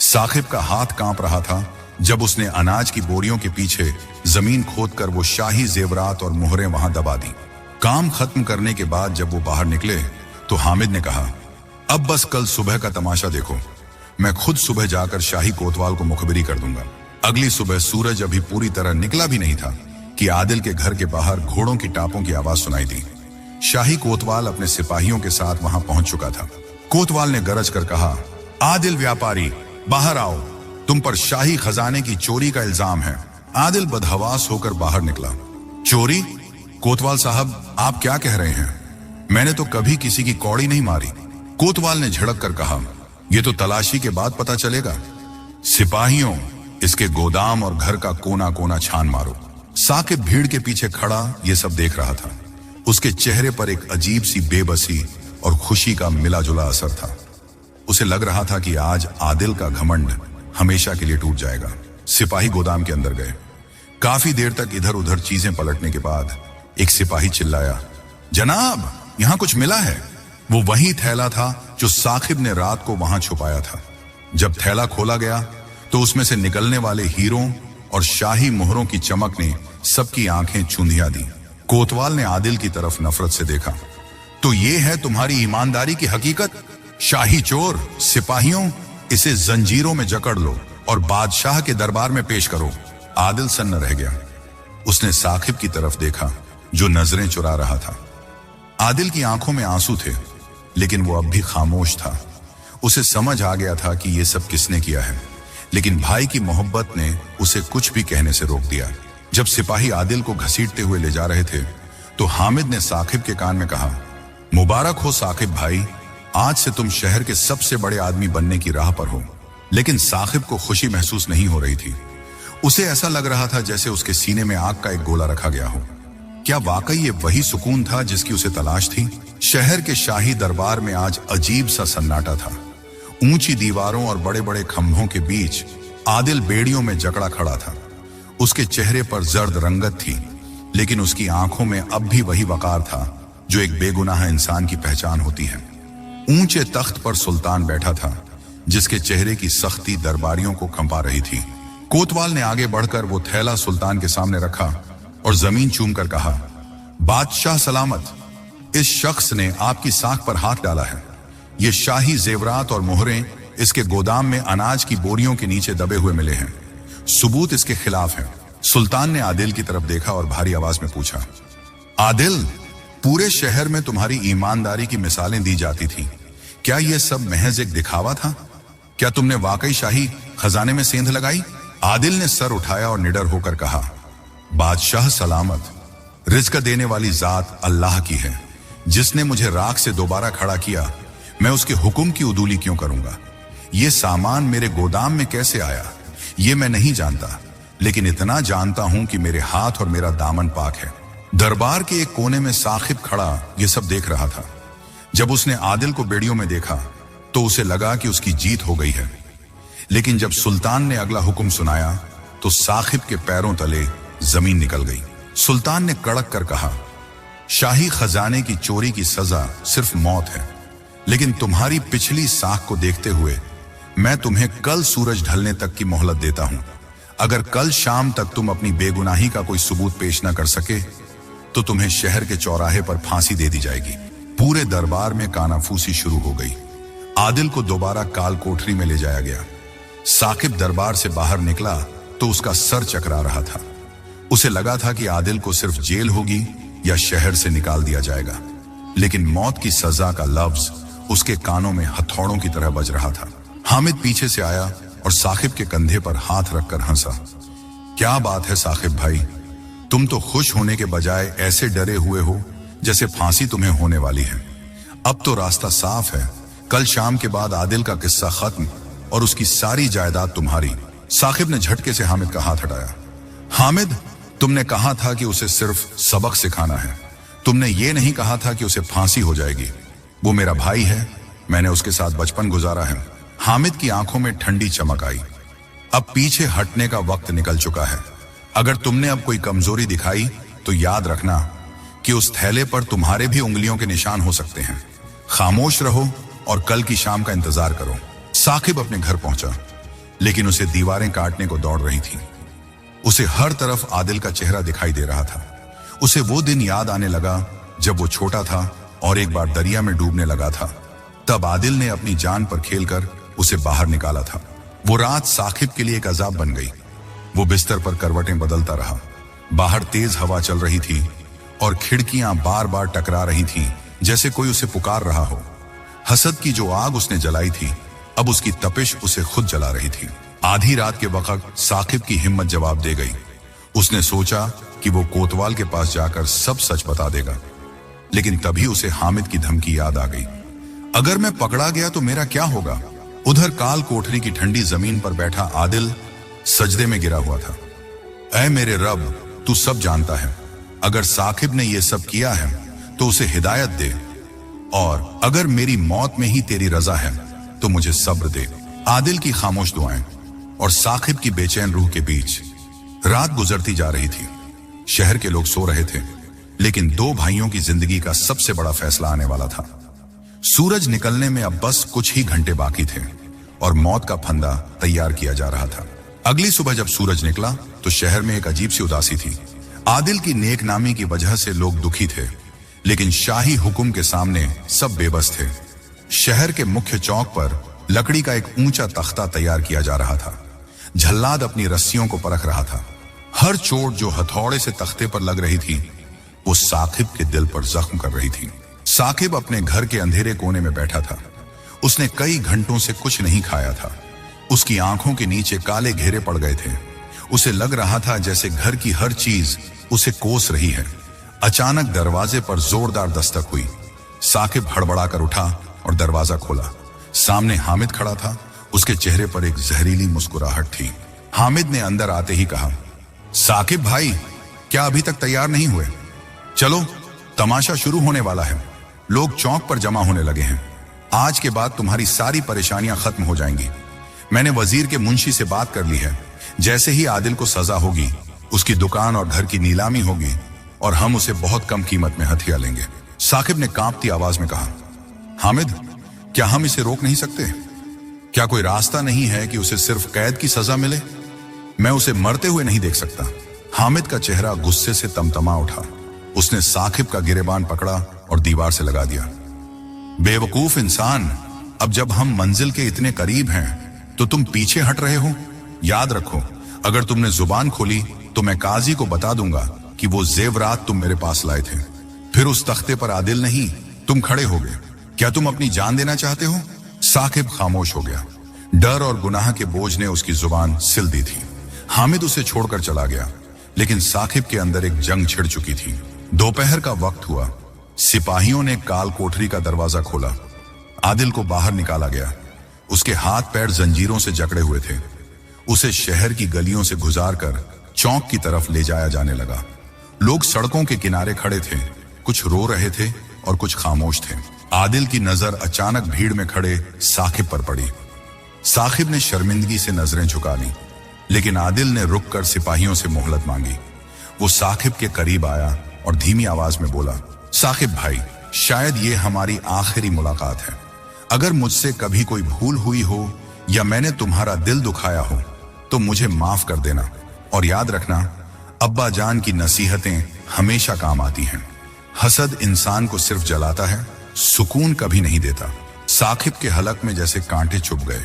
साकिब का हाथ कांप रहा था जब उसने अनाज की बोरियों के पीछे जमीन खोदकर वो शाही जेवरात और मोहरें वहां दबा दी। काम खत्म करने के बाद जब वो बाहर निकले तो हामिद ने कहा, अब बस कल सुबह का तमाशा देखो, मैं खुद सुबह जाकर शाही कोतवाल को मुखबिरी कर दूंगा। अगली सुबह सूरज अभी पूरी तरह निकला भी नहीं था कि आदिल के घर के बाहर घोड़ों की टापों की आवाज सुनाई दी। शाही कोतवाल अपने सिपाहियों के साथ वहां पहुंच चुका था। कोतवाल ने गरज कर कहा, आदिल व्यापारी, बाहर आओ, तुम पर शाही खजाने की चोरी का इल्जाम है। आदिल बदहवास होकर बाहर निकला। चोरी? कोतवाल साहब, आप क्या कह रहे हैं? मैंने तो कभी किसी की कौड़ी नहीं मारी। कोतवाल ने झड़क कर कहा, यह तो तलाशी के बाद पता चलेगा। सिपाहियों, इसके गोदाम और घर का कोना कोना छान मारो। साकिब भीड़ के पीछे खड़ा यह सब देख रहा था। उसके चेहरे पर एक अजीब सी बेबसी और खुशी का मिला जुला असर था। उसे लग रहा था कि आज आदिल का घमंड हमेशा के लिए टूट जाएगा। सिपाही गोदाम के अंदर गए। काफी देर तक इधर उधर चीजें पलटने के बाद एक सिपाही चिल्लाया, जनाब, यहां कुछ मिला है। वो वही थैला था जो साकिब ने रात को वहां छुपाया था। जब थैला खोला गया तो उसमें से निकलने वाले हीरों और शाही मोहरों की चमक ने सबकी आंखें चूंधिया दी। कोतवाल ने आदिल की तरफ नफरत से देखा। तो ये है तुम्हारी ईमानदारी की हकीकत? शाही चोर! सिपाहियों, इसे जंजीरों में जकड़ लो और बादशाह के दरबार में पेश करो। आदिल सन्न रह गया। उसने साकिब की तरफ देखा जो नजरें चुरा रहा था। आदिल की आंखों में आंसू थे, लेकिन वो अब भी खामोश था। उसे समझ आ गया था कि यह सब किसने किया है, लेकिन भाई की मोहब्बत ने उसे कुछ भी कहने से रोक दिया। जब सिपाही आदिल को घसीटते हुए ले जा रहे थे तो हामिद ने साकिब के कान में कहा, मुबारक हो साकिब भाई, आज से तुम शहर के सबसे बड़े आदमी बनने की राह पर हो। लेकिन साकिब को खुशी महसूस नहीं हो रही थी। उसे ऐसा लग रहा था जैसे उसके सीने में आग का एक गोला रखा गया हो। क्या वाकई ये वही सुकून था जिसकी उसे तलाश थी? शहर के शाही दरबार में आज अजीब सा सन्नाटा था। ऊंची दीवारों और बड़े बड़े खंभों के बीच आदिल बेड़ियों में जकड़ा खड़ा था। उसके चेहरे पर जर्द रंगत थी, लेकिन उसकी आंखों में अब भी वही वकार था जो एक बेगुनाह इंसान की पहचान होती है। ऊंचे तख्त पर सुल्तान बैठा था, जिसके चेहरे की सख्ती दरबारियों को कंपा रही थी। कोतवाल ने आगे बढ़कर वो थैला सुल्तान के सामने रखा और जमीन चूमकर कहा, बादशाह सलामत, इस शख्स ने आपकी साख पर हाथ डाला है। ये शाही जेवरात और मोहरें इसके गोदाम में अनाज की बोरियों के नीचे दबे हुए मिले हैं। सबूत इसके खिलाफ है। सुल्तान ने आदिल की तरफ देखा और भारी आवाज में पूछा, आदिल, पूरे शहर में तुम्हारी ईमानदारी की मिसालें दी जाती थी, क्या यह सब महज एक दिखावा था? क्या तुमने वाकई शाही खजाने में सेंध लगाई? आदिल ने सर उठाया और निडर होकर कहा, बादशाह सलामत, रिज्क देने वाली जात अल्लाह की है। जिसने मुझे राख से दोबारा खड़ा किया, मैं उसके हुक्म की उदूली क्यों करूंगा? ये सामान मेरे गोदाम में कैसे आया, ये मैं नहीं जानता, लेकिन इतना जानता हूं कि मेरे हाथ और मेरा दामन पाक है। दरबार के एक कोने में साकिब खड़ा ये सब देख रहा था। जब उसने आदिल को बेड़ियों में देखा तो उसे लगा कि उसकी जीत हो गई है, लेकिन जब सुल्तान ने अगला हुक्म सुनाया तो साकिब के पैरों तले जमीन निकल गई। सुल्तान ने कड़क कर कहा, शाही खजाने की चोरी की सजा सिर्फ मौत है, लेकिन तुम्हारी पिछली साख को देखते हुए मैं तुम्हें कल सूरज ढलने तक की मोहलत देता हूं। अगर कल शाम तक तुम अपनी बेगुनाही का कोई सबूत पेश न कर सके तो तुम्हें शहर के चौराहे पर फांसी दे दी जाएगी। पूरे दरबार में कानाफूसी शुरू हो गई। आदिल को दोबारा काल कोठरी में ले जाया गया। साकिब दरबार से बाहर निकला तो उसका सर चकरा रहा था। उसे लगा था कि आदिल को सिर्फ जेल होगी या शहर से निकाल दिया जाएगा, लेकिन मौत की सजा का लफ्ज उसके कानों में हथौड़ों की तरह बज रहा था। हामिद पीछे से आया और साकिब के कंधे पर हाथ रखकर हंसा। क्या बात है साकिब भाई, तुम तो खुश होने के बजाय ऐसे डरे हुए हो जैसे फांसी तुम्हें होने वाली है। अब तो रास्ता साफ है, कल शाम के बाद आदिल का किस्सा खत्म और उसकी सारी जायदाद तुम्हारी। साकिब ने झटके से हामिद का हाथ हटाया। हामिद, तुमने कहा था कि उसे सिर्फ सबक सिखाना है, तुमने ये नहीं कहा था कि उसे फांसी हो जाएगी। वो मेरा भाई है, मैंने उसके साथ बचपन गुजारा है। हामिद की आंखों में ठंडी चमक आई। अब पीछे हटने का वक्त निकल चुका है। अगर तुमने अब कोई कमजोरी दिखाई तो याद रखना कि उस थैले पर तुम्हारे भी उंगलियों के निशान हो सकते हैं। खामोश रहो और कल की शाम का इंतजार करो। साकिब अपने घर पहुंचा, लेकिन उसे दीवारें काटने को दौड़ रही थी। उसे हर तरफ आदिल का चेहरा दिखाई दे रहा था। उसे वो दिन याद आने लगा जब वो छोटा था और एक बार दरिया में डूबने लगा था। तब आदिल ने अपनी जान पर खेलकर उसे बाहर निकाला था। वो रात साकिब के लिए एक अजाब बन गई। वो बिस्तर पर करवटें बदलता रहा। बाहर तेज हवा चल रही थी और खिड़कियां बार बार टकरा रही थीं, जैसे कोई उसे पुकार रहा हो। हसद की जो आग उसने जलाई थी, अब उसकी तपिश उसे खुद जला रही थी। आधी रात के वक्त साकिब की हिम्मत जवाब दे गई। उसने सोचा कि वो कोतवाल के पास जाकर सब सच बता देगा, लेकिन तभी उसे हामिद की धमकी याद आ गई। अगर मैं पकड़ा गया तो मेरा क्या होगा? उधर काल कोठरी की ठंडी जमीन पर बैठा आदिल सजदे में गिरा हुआ था। ऐ मेरे रब, तू सब जानता है। अगर साकिब ने यह सब किया है तो उसे हिदायत दे, और अगर मेरी मौत में ही तेरी रजा है तो मुझे सब्र दे। आदिल की खामोश दुआएं और साकिब की बेचैन रूह के बीच रात गुजरती जा रही थी। शहर के लोग सो रहे थे, लेकिन दो भाइयों की जिंदगी का सबसे बड़ा फैसला आने वाला था। सूरज निकलने में अब बस कुछ ही घंटे बाकी थे और मौत का फंदा तैयार किया जा रहा था। अगली सुबह जब सूरज निकला तो शहर में एक अजीब सी उदासी थी। आदिल की नेकनामी की वजह से लोग दुखी थे, लेकिन शाही हुक्म के सामने सब बेबस थे। शहर के मुख्य चौक पर लकड़ी का एक ऊंचा तख्ता तैयार किया जा रहा था। झल्लाद अपनी रस्सियों को परख रहा था। हर चोट जो हथौड़े से तख्ते पर लग रही थी वो साकिब के दिल पर जख्म कर रही थी। साकिब अपने घर के अंधेरे कोने में बैठा था। उसने कई घंटों से कुछ नहीं खाया था। उसकी आंखों के नीचे काले घेरे पड़ गए थे। उसे लग रहा था जैसे घर की हर चीज उसे कोस रही है। अचानक दरवाजे पर जोरदार दस्तक हुई। साकिब हड़बड़ाकर उठा और दरवाजा खोला। सामने हामिद खड़ा था। उसके चेहरे पर एक जहरीली मुस्कुराहट थी। हामिद ने अंदर आते ही कहा, साकिब भाई, क्या अभी तक तैयार नहीं हुए? चलो, तमाशा शुरू होने वाला है। लोग चौक पर जमा होने लगे हैं। आज के बाद तुम्हारी सारी परेशानियां खत्म हो जाएंगी। मैंने वजीर के मुंशी से बात कर ली है। जैसे ही आदिल को सजा होगी, उसकी दुकान और घर की नीलामी होगी और हम उसे बहुत कम कीमत में हथिया लेंगे। साकिब ने कांपती आवाज में कहा, हामिद, क्या हम इसे रोक नहीं सकते? क्या कोई रास्ता नहीं है कि उसे सिर्फ कैद की सजा मिले? मैं उसे मरते हुए नहीं देख सकता। हामिद का चेहरा गुस्से से तमतमा उठा। उसने साकिब का गिरेबान पकड़ा और दीवार से लगा दिया। बेवकूफ इंसान, अब जब हम मंजिल के इतने करीब हैं तो तुम पीछे हट रहे हो। याद रखो, अगर तुमने जुबान खोली तो मैं काजी को बता दूंगा कि वो जेवरात तुम मेरे पास लाए थे। फिर उस तख्ते पर आदिल नहीं, तुम खड़े होगे। क्या तुम अपनी जान देना चाहते हो? साकिब खामोश हो गया। डर और गुनाह के बोझ ने उसकी जुबान सिल दी थी। हामिद उसे छोड़कर चला गया, लेकिन साकिब के अंदर एक जंग छिड़ चुकी थी। दोपहर का वक्त हुआ। सिपाहियों ने काल कोठरी का दरवाजा खोला। आदिल को बाहर निकाला गया। उसके हाथ पैर जंजीरों से जकड़े हुए थे। उसे शहर की गलियों से गुजारकर चौक की तरफ ले जाया जाने लगा। लोग सड़कों के किनारे खड़े थे, कुछ रो रहे थे और कुछ खामोश थे। आदिल की नजर अचानक भीड़ में खड़े साकिब पर पड़ी। साकिब ने शर्मिंदगी से नजरें झुका ली, लेकिन आदिल ने रुककर सिपाहियों से मोहलत मांगी। वो साकिब के करीब आया और धीमी आवाज में बोला, साकिब भाई, शायद ये हमारी आखिरी मुलाकात है। अगर मुझसे कभी कोई भूल हुई हो या मैंने तुम्हारा दिल दुखाया हो तो मुझे माफ कर देना, और याद रखना, अब्बा जान की नसीहतें हमेशा काम आती हैं। हसद इंसान को सिर्फ जलाता है, सुकून कभी नहीं देता। साकिब के हलक में जैसे कांटे चुभ गए।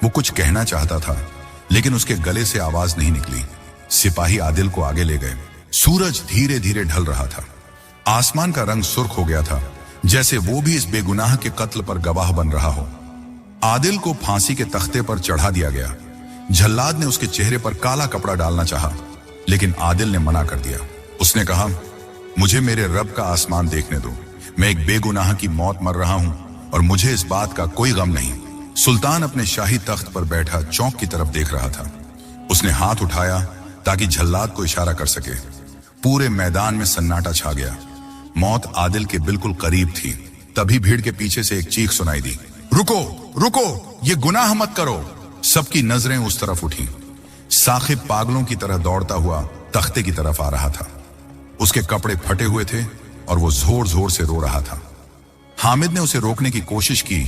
वो कुछ कहना चाहता था, लेकिन उसके गले से आवाज नहीं निकली। सिपाही आदिल को आगे ले गए। सूरज धीरे धीरे ढल रहा था। आसमान का रंग सुर्ख हो गया था, जैसे वो भी इस बेगुनाह के कत्ल पर गवाह बन रहा हो। आदिल को फांसी के तख्ते पर चढ़ा दिया गया। जल्लाद ने उसके चेहरे पर काला कपड़ा डालना चाहा, लेकिन आदिल ने मना कर दिया। उसने कहा, मुझे मेरे रब का आसमान देखने दो। मैं एक बेगुनाह की मौत मर रहा हूं और मुझे इस बात का कोई गम नहीं। सुल्तान अपने शाही तख्त पर बैठा चौक की तरफ देख रहा था। उसने हाथ उठाया ताकि जल्लाद को इशारा कर सके। पूरे मैदान में सन्नाटा छा गया। मौत आदिल के बिल्कुल करीब थी। तभी भीड़ के पीछे से एक चीख सुनाई दी, रुको रुको, ये गुनाह मत करो। सबकी नजरें उस तरफ उठी। साखिब पागलों की तरह दौड़ता हुआ तख्ते की तरफ आ रहा था। उसके कपड़े फटे हुए थे और वो जोर जोर से रो रहा था। हामिद ने उसे रोकने की कोशिश की,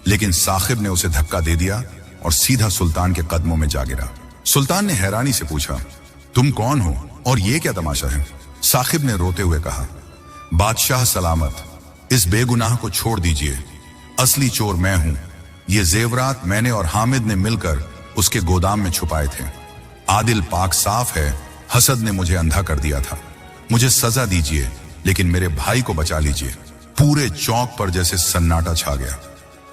लेकिन साखिब ने उसे धक्का दे दिया और सीधा सुल्तान के कदमों में जा गिरा। सुल्तान ने हैरानी से पूछा, तुम कौन हो और ये क्या तमाशा है? साखिब ने रोते हुए कहा, बादशाह सलामत, इस बेगुनाह को छोड़ दीजिए। असली चोर मैं हूं। ये जेवरात मैंने और हामिद ने मिलकर उसके गोदाम में छुपाए थे। आदिल पाक साफ है। हसद ने मुझे अंधा कर दिया था। मुझे सजा दीजिए, लेकिन मेरे भाई को बचा लीजिए। पूरे चौक पर जैसे सन्नाटा छा गया।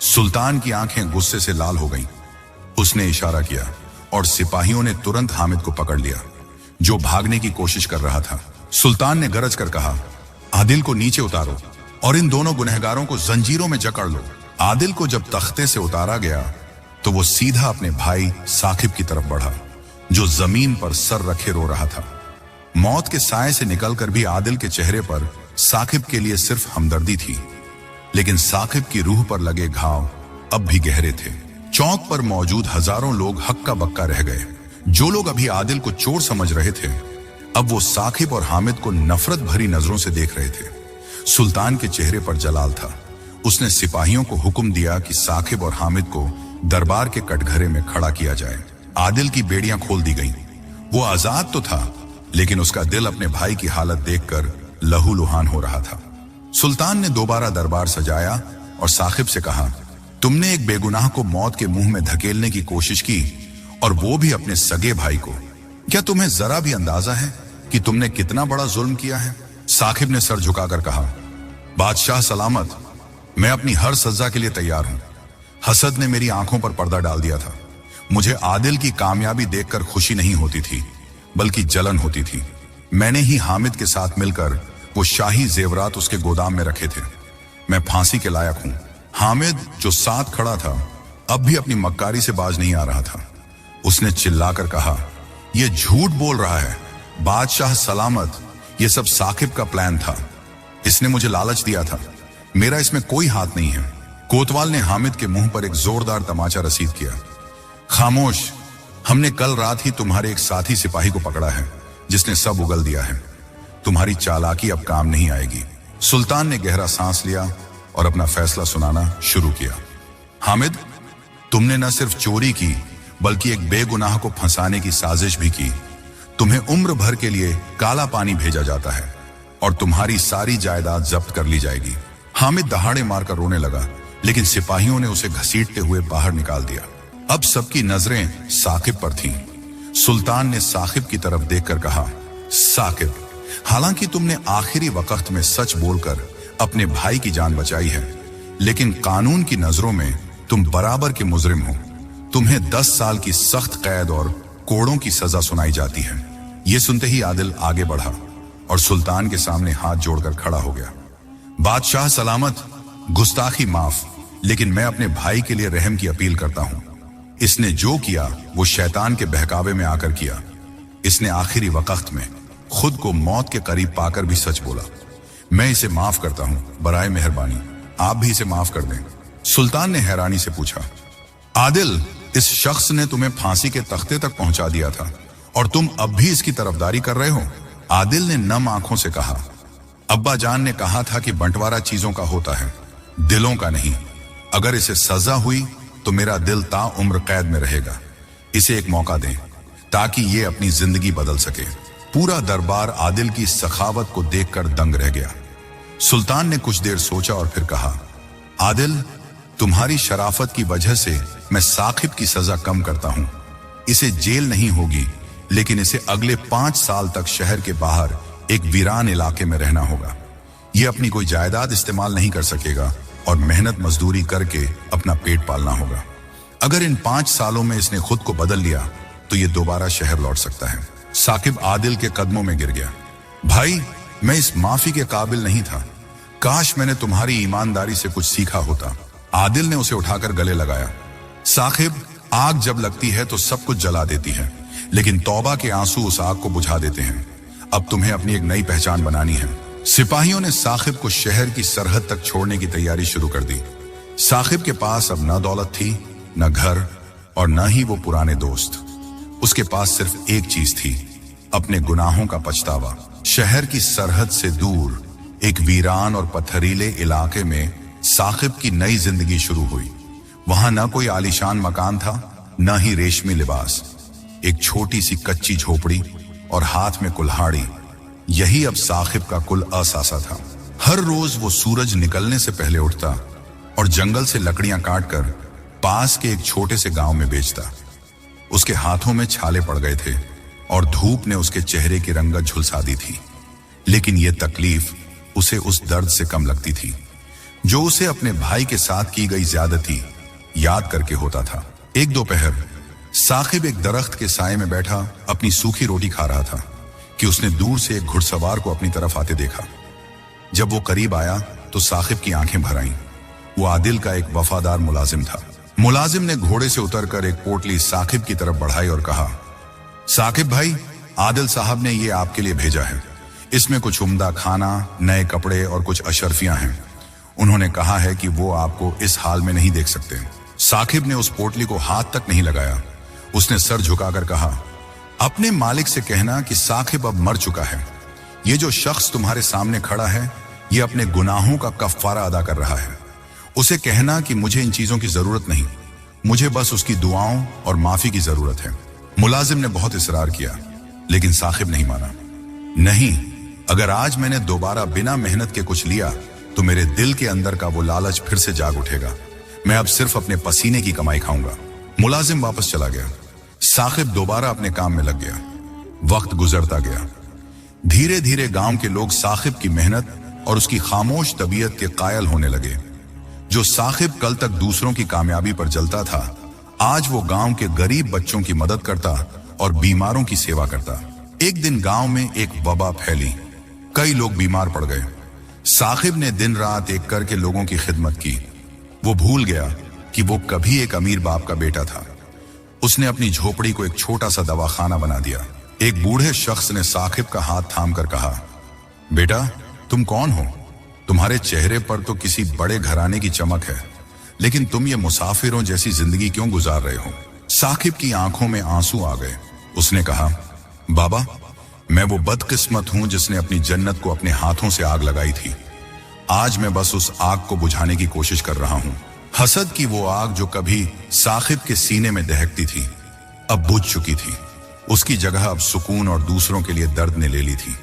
सुल्तान की आंखें गुस्से से लाल हो गईं। उसने इशारा किया और सिपाहियों ने तुरंत हामिद को पकड़ लिया, जो भागने की कोशिश कर रहा था। सुल्तान ने गरज कर कहा, आदिल को नीचे उतारो और इन दोनों गुनहगारों को जंजीरों में जकड़ लो। आदिल को जब तख्ते से उतारा गया तो वो सीधा अपने भाई साकिब की तरफ बढ़ा, जो जमीन पर सर रखे रो रहा था। मौत के साए से निकलकर भी आदिल के चेहरे पर साकिब के लिए सिर्फ हमदर्दी थी, लेकिन साकिब की रूह पर लगे घाव अब भी गहरे थे। चौक पर मौजूद हजारों लोग हक्का बक्का रह गए। जो लोग अभी आदिल को चोर समझ रहे थे, अब वो साकिब और हामिद को नफरत भरी नजरों से देख रहे थे। सुल्तान के चेहरे पर जलाल था। उसने सिपाहियों को हुक्म दिया कि साकिब और हामिद को दरबार के कटघरे में खड़ा किया जाए। आदिल की बेड़ियां खोल दी गईं। वो आजाद तो था, लेकिन उसका दिल अपने भाई की हालत देखकर लहूलुहान हो रहा था। सुल्तान ने दोबारा दरबार सजाया और साकिब से कहा, तुमने एक बेगुनाह को मौत के मुंह में धकेलने की कोशिश की, और वो भी अपने सगे भाई को। क्या तुम्हें जरा भी अंदाजा है कि तुमने कितना बड़ा जुल्म किया है? साकिब ने सर झुकाकर कहा, बादशाह सलामत, मैं अपनी हर सजा के लिए तैयार हूं। हसद ने मेरी आंखों पर पर्दा डाल दिया था। मुझे आदिल की कामयाबी देखकर खुशी नहीं होती थी, बल्कि जलन होती थी। मैंने ही हामिद के साथ मिलकर वो शाही जेवरात उसके गोदाम में रखे थे। मैं फांसी के लायक हूं। हामिद, जो साथ खड़ा था, अब भी अपनी मक्कारी से बाज नहीं आ रहा था। उसने चिल्लाकर कहा, यह झूठ बोल रहा है। बादशाह सलामत, यह सब साकिब का प्लान था। इसने मुझे लालच दिया था। मेरा इसमें कोई हाथ नहीं है। कोतवाल ने हामिद के मुंह पर एक जोरदार तमाचा रसीद किया। खामोश, हमने कल रात ही तुम्हारे एक साथी सिपाही को पकड़ा है, जिसने सब उगल दिया है। तुम्हारी चालाकी अब काम नहीं आएगी। सुल्तान ने गहरा सांस लिया और अपना फैसला सुनाना शुरू किया। हामिद, तुमने न सिर्फ चोरी की, बल्कि एक बेगुनाह को फंसाने की साजिश भी की। तुम्हें उम्र भर के लिए काला पानी भेजा जाता है और तुम्हारी सारी जायदाद जब्त कर ली जाएगी। हामिद दहाड़े मारकर रोने लगा, लेकिन सिपाहियों ने उसे घसीटते हुए बाहर निकाल दिया। अब सबकी नजरें साकिब पर थीं। सुल्तान ने साकिब की तरफ देखकर कहा, साकिब, हालांकि तुमने आखिरी वक्त में सच बोलकर अपने भाई की जान बचाई है, लेकिन कानून की नजरों में तुम बराबर के मुजरिम हो। तुम्हें 10 साल की सख्त कैद और कोड़ों की सजा सुनाई जाती है। यह सुनते ही आदिल आगे बढ़ा और सुल्तान के सामने हाथ जोड़कर खड़ा हो गया। बादशाह सलामत, गुस्ताखी माफ, लेकिन मैं अपने भाई के लिए रहम की अपील करता हूं। इसने जो किया वो शैतान के बहकावे में आकर किया। इसने आखिरी वक्त में खुद को मौत के करीब पाकर भी सच बोला। मैं इसे माफ करता हूं। बराए मेहरबानी आप भी इसे माफ कर दें। सुल्तान ने हैरानी से पूछा, आदिल, इस शख्स ने तुम्हें फांसी के तख्ते तक पहुंचा दिया था और तुम अब भी इसकी तरफदारी कर रहे हो? आदिल ने नम आंखों से कहा, अब्बा जान ने कहा था कि बंटवारा चीजों का होता है, दिलों का नहीं। अगर इसे सजा हुई तो मेरा दिल ताउम्र कैद में रहेगा। इसे एक मौका दें ताकि ये अपनी जिंदगी बदल सके। पूरा दरबार आदिल की सखावत को देखकर दंग रह गया। सुल्तान ने कुछ देर सोचा और फिर कहा, आदिल, तुम्हारी शराफत की वजह से मैं साकिब की सजा कम करता हूं। इसे जेल नहीं होगी, लेकिन इसे अगले 5 साल तक शहर के बाहर एक वीरान इलाके में रहना होगा। यह अपनी कोई जायदाद इस्तेमाल नहीं कर सकेगा और मेहनत मजदूरी करके अपना पेट पालना होगा। अगर इन 5 सालों में इसने खुद को बदल लिया तो ये दोबारा शहर लौट सकता है। साकिब आदिल के कदमों में गिर गया। भाई, मैं इस माफी के काबिल नहीं था। काश मैंने तुम्हारी ईमानदारी से कुछ सीखा होता। आदिल ने उसे उठाकर गले लगाया। साकिब, आग जब लगती है तो सब कुछ जला देती है, लेकिन तौबा के आंसू उस आग को बुझा देते हैं। अब तुम्हें अपनी एक नई पहचान बनानी है। सिपाहियों ने साकिब को शहर की सरहद तक छोड़ने की तैयारी शुरू कर दी। साकिब के पास अब न दौलत थी, न घर, और न ही वो पुराने दोस्त। उसके पास सिर्फ एक चीज थी, अपने गुनाहों का पछतावा। शहर की सरहद से दूर एक वीरान और पत्थरीले इलाके में साकिब की नई जिंदगी शुरू हुई। वहां न कोई आलीशान मकान था, न ही रेशमी लिबास। एक छोटी सी कच्ची झोपड़ी और हाथ में कुल्हाड़ी, यही अब साकिब का कुल असासा था। हर रोज वो सूरज निकलने से पहले उठता और जंगल से लकड़ियां काटकर पास के एक छोटे से गांव में बेचता। उसके हाथों में छाले पड़ गए थे और धूप ने उसके चेहरे की रंगत झुलसा दी थी, लेकिन यह तकलीफ उसे उस दर्द से कम लगती थी जो उसे अपने भाई के साथ की गई ज्यादती याद करके होता था। एक दोपहर साकिब एक दरख्त के साए में बैठा अपनी सूखी रोटी खा रहा था कि उसने दूर से एक घुड़सवार को अपनी तरफ आते देखा। जब वो करीब आया तो साकिब की आंखें भर आईं। वो आदिल का एक वफादार मुलाजिम था। मुलाजिम ने घोड़े से उतरकर एक पोटली साकिब की तरफ बढ़ाई और कहा, साकिब भाई, आदिल साहब ने ये आपके लिए भेजा है। इसमें कुछ उम्दा खाना, नए कपड़े और कुछ अशर्फियां हैं। उन्होंने कहा है कि वो आपको इस हाल में नहीं देख सकते। साकिब ने उस पोटली को हाथ तक नहीं लगाया। उसने सर झुकाकर कहा, अपने मालिक से कहना कि साकिब अब मर चुका है। ये जो शख्स तुम्हारे सामने खड़ा है, ये अपने गुनाहों का कफ्फारा अदा कर रहा है। उसे कहना कि मुझे इन चीजों की जरूरत नहीं, मुझे बस उसकी दुआओं और माफी की जरूरत है। मुलाजिम ने बहुत इसरार किया, लेकिन साकिब नहीं माना। नहीं, अगर आज मैंने दोबारा बिना मेहनत के कुछ लिया तो मेरे दिल के अंदर का वो लालच फिर से जाग उठेगा। मैं अब सिर्फ अपने पसीने की कमाई खाऊंगा। मुलाजिम वापस चला गया। साकिब दोबारा अपने काम में लग गया। वक्त गुजरता गया। धीरे धीरे गांव के लोग साकिब की मेहनत और उसकी खामोश तबीयत के कायल होने लगे। जो साकिब कल तक दूसरों की कामयाबी पर जलता था, आज वो गांव के गरीब बच्चों की मदद करता और बीमारों की सेवा करता। एक दिन गांव में एक वबा फैली। कई लोग बीमार पड़ गए। साकिब ने दिन रात एक करके लोगों की खिदमत की। वो भूल गया कि वो कभी एक अमीर बाप का बेटा था। उसने अपनी झोपड़ी को एक छोटा सा दवाखाना बना दिया। एक बूढ़े शख्स ने साकिब का हाथ थामकर कहा, बेटा, तुम कौन हो? तुम्हारे चेहरे पर तो किसी बड़े घराने की चमक है, लेकिन तुम ये मुसाफिरों जैसी जिंदगी क्यों गुजार रहे हो? साकिब की आंखों में आंसू आ गए। उसने कहा, बाबा, मैं वो बदकिस्मत हूं जिसने अपनी जन्नत को अपने हाथों से आग लगाई थी। आज मैं बस उस आग को बुझाने की कोशिश कर रहा हूं। हसद की वो आग जो कभी साकिब के सीने में दहकती थी, अब बुझ चुकी थी। उसकी जगह अब सुकून और दूसरों के लिए दर्द ने ले ली थी।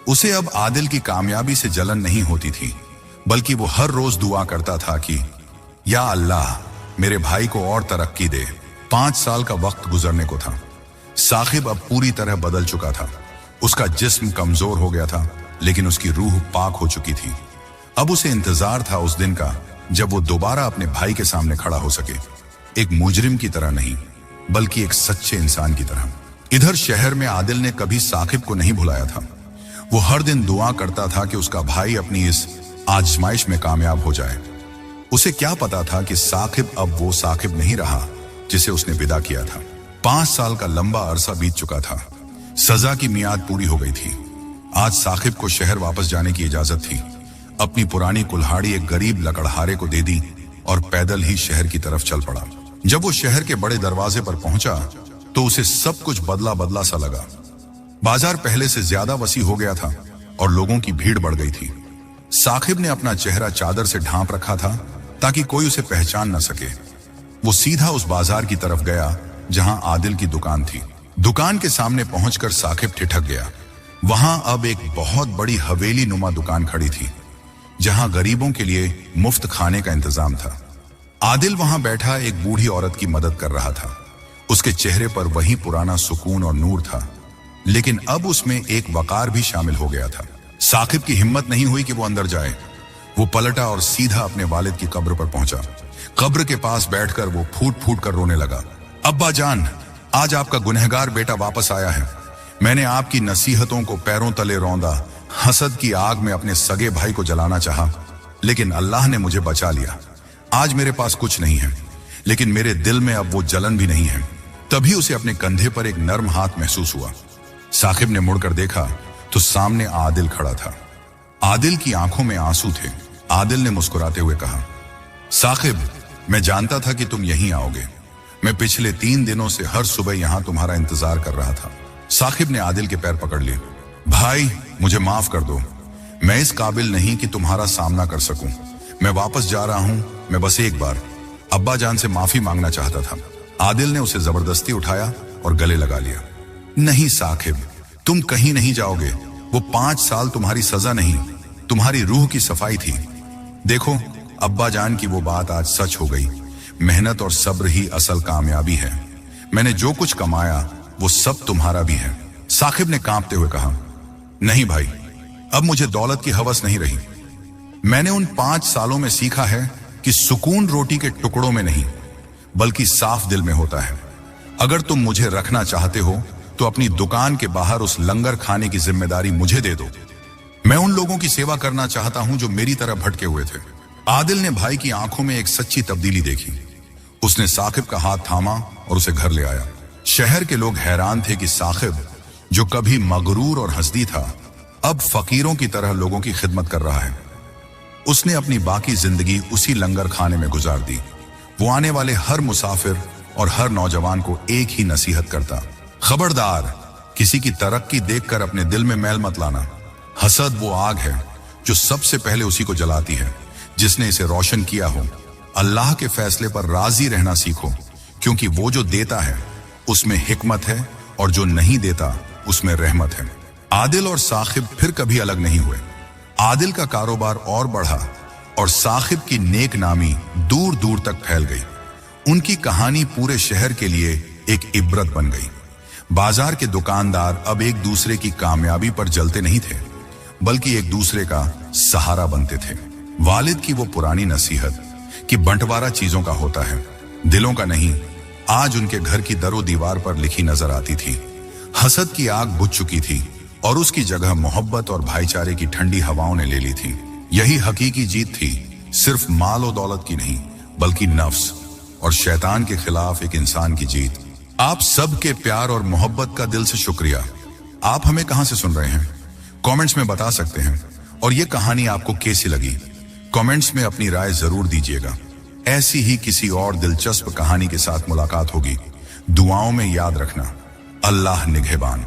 उसे अब आदिल की कामयाबी से जलन नहीं होती थी, बल्कि वो हर रोज दुआ करता था कि या अल्लाह, मेरे भाई को और तरक्की दे। 5 साल का वक्त गुजरने को था। साकिब अब पूरी तरह बदल चुका था। उसका जिस्म कमजोर हो गया था, लेकिन उसकी रूह पाक हो चुकी थी। अब उसे इंतजार था उस दिन का जब वो दोबारा अपने भाई के सामने खड़ा हो सके, एक मुजरिम की तरह नहीं, बल्कि एक सच्चे इंसान की तरह। इधर शहर में आदिल ने कभी साकिब को नहीं भुलाया था। वो हर दिन दुआ करता था कि उसका भाई अपनी इस आजमाइश में कामयाब हो जाए। उसे क्या पता था कि साकिब अब वो साकिब नहीं रहा जिसे उसने विदा किया था। 5 साल का लंबा अरसा बीत चुका था। सजा की मियाद पूरी हो गई थी। आज साकिब को शहर वापस जाने की इजाजत थी। अपनी पुरानी कुल्हाड़ी एक गरीब लकड़हारे को दे दी और पैदल ही शहर की तरफ चल पड़ा। जब वो शहर के बड़े दरवाजे पर पहुंचा तो उसे सब कुछ बदला बदला सा लगा। बाजार पहले से ज्यादा वसी हो गया था और लोगों की भीड़ बढ़ गई थी। साकिब ने अपना चेहरा चादर से ढांप रखा था ताकि कोई उसे पहचान न सके। वो सीधा उस बाजार की तरफ गया जहां आदिल की दुकान थी। दुकान के सामने पहुंचकर साकिब ठिठक गया। वहां अब एक बहुत बड़ी हवेली नुमा दुकान खड़ी थी, जहां गरीबों के लिए मुफ्त खाने का इंतजाम था। आदिल वहां बैठा एक बूढ़ी औरत की मदद कर रहा था। उसके चेहरे पर वही पुराना सुकून और नूर था, लेकिन अब उसमें एक वकार भी शामिल हो गया था। साकिब की हिम्मत नहीं हुई कि वो अंदर जाए। वो पलटा और सीधा अपने वालिद की कब्र पर पहुंचा। कब्र के पास बैठकर वो फूट फूट कर रोने लगा। अब्बा जान, आज आपका गुनहगार बेटा वापस आया है। मैंने आपकी नसीहतों को पैरों तले रौंदा, हसद की आग में अपने सगे भाई को जलाना चाहा, लेकिन अल्लाह ने मुझे बचा लिया। आज मेरे पास कुछ नहीं है, लेकिन मेरे दिल में अब वो जलन भी नहीं है। तभी उसे अपने कंधे पर एक नर्म हाथ महसूस हुआ। साकिब ने मुड़कर देखा तो सामने आदिल खड़ा था। आदिल की आंखों में आंसू थे। आदिल ने मुस्कुराते हुए कहा, साकिब, मैं जानता था कि तुम यहीं आओगे। मैं पिछले 3 दिनों से हर सुबह यहां तुम्हारा इंतजार कर रहा था। साकिब ने आदिल के पैर पकड़ लिए। भाई, मुझे माफ कर दो। मैं इस काबिल नहीं कि तुम्हारा सामना कर सकूं। मैं वापस जा रहा हूं। मैं बस एक बार अब्बा जान से माफी मांगना चाहता था। आदिल ने उसे जबरदस्ती उठाया और गले लगा लिया। नहीं साकिब, तुम कहीं नहीं जाओगे। वो 5 साल तुम्हारी सजा नहीं, तुम्हारी रूह की सफाई थी। देखो, अब्बा जान की वो बात आज सच हो गई। मेहनत और सब्र ही असल कामयाबी है। मैंने जो कुछ कमाया वो सब तुम्हारा भी है। साकिब ने कांपते हुए कहा, नहीं भाई, अब मुझे दौलत की हवस नहीं रही। मैंने उन 5 सालों में सीखा है कि सुकून रोटी के टुकड़ों में नहीं, बल्कि साफ दिल में होता है। अगर तुम मुझे रखना चाहते हो तो अपनी दुकान के बाहर उस लंगर खाने की जिम्मेदारी मुझे दे दो। मैं उन लोगों की सेवा करना चाहता हूं जो मेरी तरह भटके हुए थे। आदिल ने भाई की आंखों में एक सच्ची तब्दीली देखी। उसने साकिब का हाथ थामा और उसे घर ले आया। शहर के लोग हैरान थे कि साकिब, जो कभी मगरूर और हंसदी था, अब फकीरों की तरह लोगों की खिदमत कर रहा है। उसने अपनी बाकी जिंदगी उसी लंगर खाने में गुजार दी। वो आने वाले हर मुसाफिर और हर नौजवान को एक ही नसीहत करता, खबरदार, किसी की तरक्की देखकर अपने दिल में मैल मत लाना। हसद वो आग है जो सबसे पहले उसी को जलाती है जिसने इसे रोशन किया हो। अल्लाह के फैसले पर राजी रहना सीखो, क्योंकि वो जो देता है उसमें हिकमत है और जो नहीं देता उसमें रहमत है। आदिल और साकिब फिर कभी अलग नहीं हुए। आदिल का कारोबार और बढ़ा और साकिब की नेक नामी दूर दूर तक फैल गई। उनकी कहानी पूरे शहर के लिए एक इबरत बन गई। बाजार के दुकानदार अब एक दूसरे की कामयाबी पर जलते नहीं थे, बल्कि एक दूसरे का सहारा बनते थे। वालिद की वो पुरानी नसीहत कि बंटवारा चीजों का होता है, दिलों का नहीं, आज उनके घर की दरो दीवार पर लिखी नजर आती थी। हसद की आग बुझ चुकी थी और उसकी जगह मोहब्बत और भाईचारे की ठंडी हवाओं ने ले ली थी। यही हकीकी जीत थी, सिर्फ माल और दौलत की नहीं, बल्कि नफ्स और शैतान के खिलाफ एक इंसान की जीत। आप सबके प्यार और मोहब्बत का दिल से शुक्रिया। आप हमें कहां से सुन रहे हैं, कमेंट्स में बता सकते हैं। और ये कहानी आपको कैसी लगी, कमेंट्स में अपनी राय जरूर दीजिएगा। ऐसी ही किसी और दिलचस्प कहानी के साथ मुलाकात होगी। दुआओं में याद रखना, अल्लाह निगहबान।